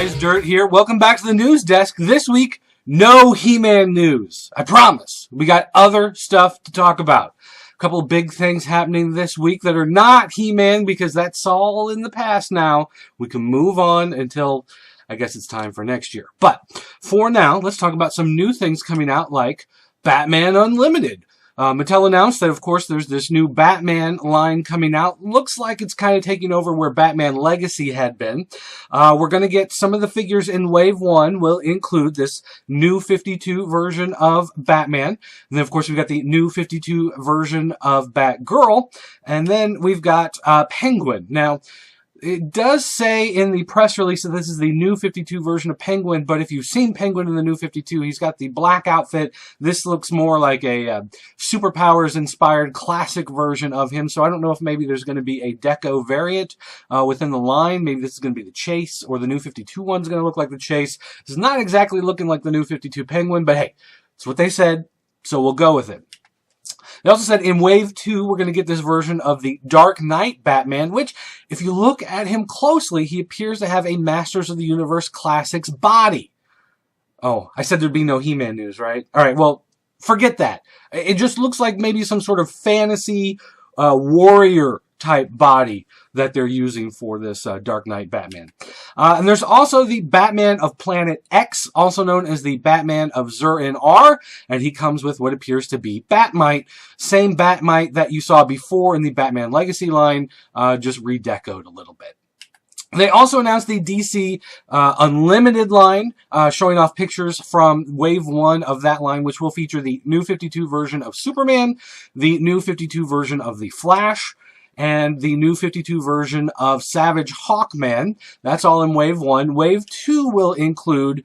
guys, Dirt here. Welcome back to the news desk. This week, no He-Man news. I promise. We got other stuff to talk about. A couple of big things happening this week that are not He-Man because that's all in the past now. We can move on until I guess it's time for next year. But for now, let's talk about some new things coming out like Batman Unlimited. Mattel announced that, of course, there's this new Batman line coming out. Looks like it's kind of taking over where Batman Legacy had been. We're going to get some of the figures in Wave 1 will include this new 52 version of Batman. And then, of course, we've got the new 52 version of Batgirl. And then we've got Penguin. Now, it does say in the press release that this is the new 52 version of Penguin, but if you've seen Penguin in the new 52, he's got the black outfit. This looks more like a Superpowers-inspired classic version of him, so I don't know if maybe there's going to be a deco variant within the line. Maybe this is going to be the Chase, or the new 52 one's going to look like the Chase. This is not exactly looking like the new 52 Penguin, but hey, it's what they said, so we'll go with it. They also said in Wave 2, we're going to get this version of the Dark Knight Batman, which, if you look at him closely, he appears to have a Masters of the Universe Classics body. Oh, I said there'd be no He-Man news, right? All right, well, forget that. It just looks like maybe some sort of fantasy warrior type body that they're using for this Dark Knight Batman. And there's also the Batman of Planet X, also known as the Batman of Zur-En-Arrh, and he comes with what appears to be Batmite. Same Batmite that you saw before in the Batman Legacy line, just redecoed a little bit. They also announced the DC Unlimited line, showing off pictures from Wave 1 of that line, which will feature the new 52 version of Superman, the new 52 version of the Flash, and the new 52 version of Savage Hawkman. That's all in Wave 1. Wave 2 will include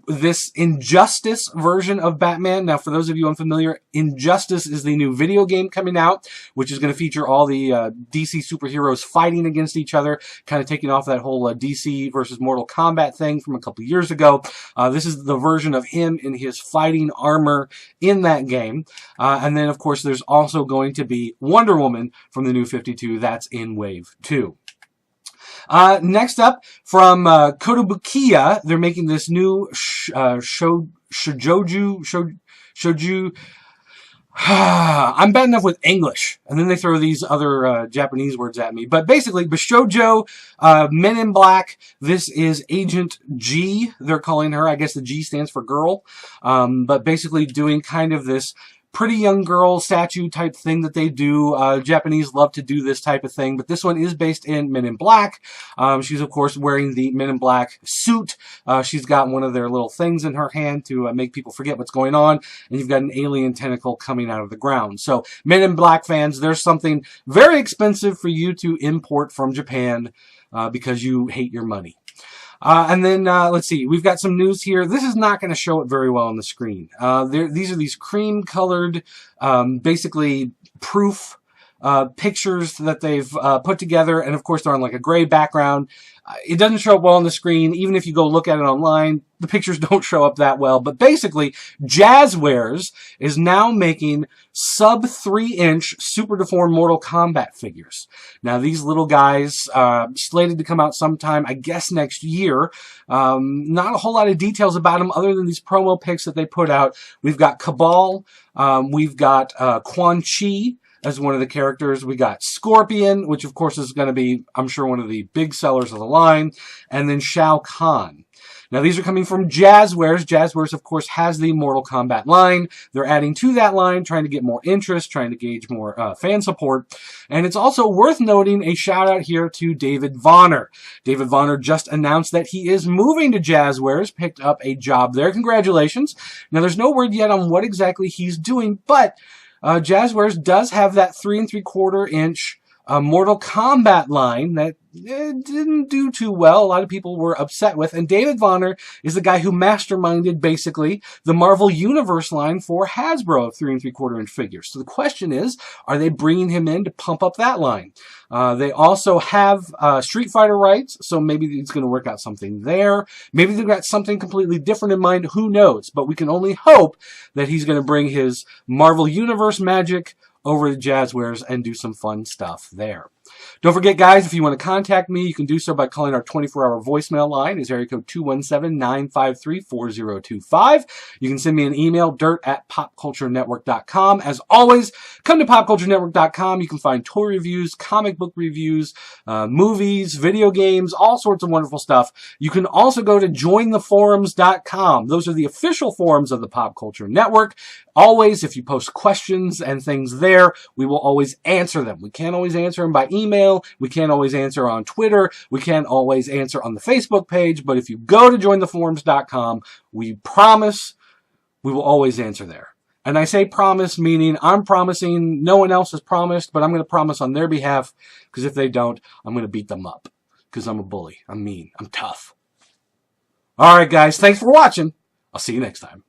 this Injustice version of Batman. Now, for those of you unfamiliar, Injustice is the new video game coming out, which is going to feature all the DC superheroes fighting against each other, kind of taking off that whole DC versus Mortal Kombat thing from a couple years ago. This is the version of him in his fighting armor in that game. And then, of course, there's also going to be Wonder Woman from the new 52. That's in Wave 2. Next up, from Kotobukiya, they're making this new shouju. I'm bad enough with English, and then they throw these other Japanese words at me. But basically, Bishoujo, Men in Black. This is Agent G, they're calling her. I guess the G stands for girl. But basically doing kind of this pretty young girl statue type thing that they do. Japanese love to do this type of thing, but this one is based in Men in Black. She's, of course, wearing the Men in Black suit. She's got one of their little things in her hand to make people forget what's going on, and you've got an alien tentacle coming out of the ground. So, Men in Black fans, there's something very expensive for you to import from Japan because you hate your money. And then, let's see, we've got some news here. This is not going to show it very well on the screen. These are these cream-colored, basically proof pictures that they've put together, and of course they're on like a gray background. It doesn't show up well on the screen. Even if you go look at it online, the pictures don't show up that well. But basically, Jazzwares is now making sub-3-inch Super Deformed Mortal Kombat figures. Now, these little guys, slated to come out sometime, I guess, next year. Not a whole lot of details about them other than these promo pics that they put out. We've got Cabal. We've got Quan Chi as one of the characters. We got Scorpion, which of course is going to be, I'm sure, one of the big sellers of the line. And then Shao Kahn. Now, these are coming from Jazzwares. Jazzwares, of course, has the Mortal Kombat line. They're adding to that line, trying to get more interest, trying to gauge more fan support. And it's also worth noting a shout out here to David Vonner. David Vonner just announced that he is moving to Jazzwares, picked up a job there. Congratulations. Now, there's no word yet on what exactly he's doing, but Jazzwares does have that 3 3/4 inch Mortal Kombat line that didn't do too well. A lot of people were upset with. And David Vonner is the guy who masterminded, basically, the Marvel Universe line for Hasbro of 3 3/4 inch figures. So the question is, are they bringing him in to pump up that line? They also have Street Fighter rights, so maybe it's going to work out something there. Maybe they've got something completely different in mind. Who knows? But we can only hope that he's going to bring his Marvel Universe magic over to Jazzwares and do some fun stuff there. Don't forget, guys, if you want to contact me, you can do so by calling our 24-hour voicemail line. It's area code 217-953-4025. You can send me an email, dirt@popculturenetwork.com. As always, come to popculturenetwork.com. You can find toy reviews, comic book reviews, movies, video games, all sorts of wonderful stuff. You can also go to jointheforums.com. Those are the official forums of the Pop Culture Network. Always, if you post questions and things there, we will always answer them. We can't always answer them by email. We can't always answer on Twitter. We can't always answer on the Facebook page. But if you go to jointheforums.com, we promise we will always answer there. And I say promise, meaning I'm promising, no one else has promised, but I'm going to promise on their behalf, because if they don't, I'm going to beat them up. Because I'm a bully. I'm mean. I'm tough. All right, guys. Thanks for watching. I'll see you next time.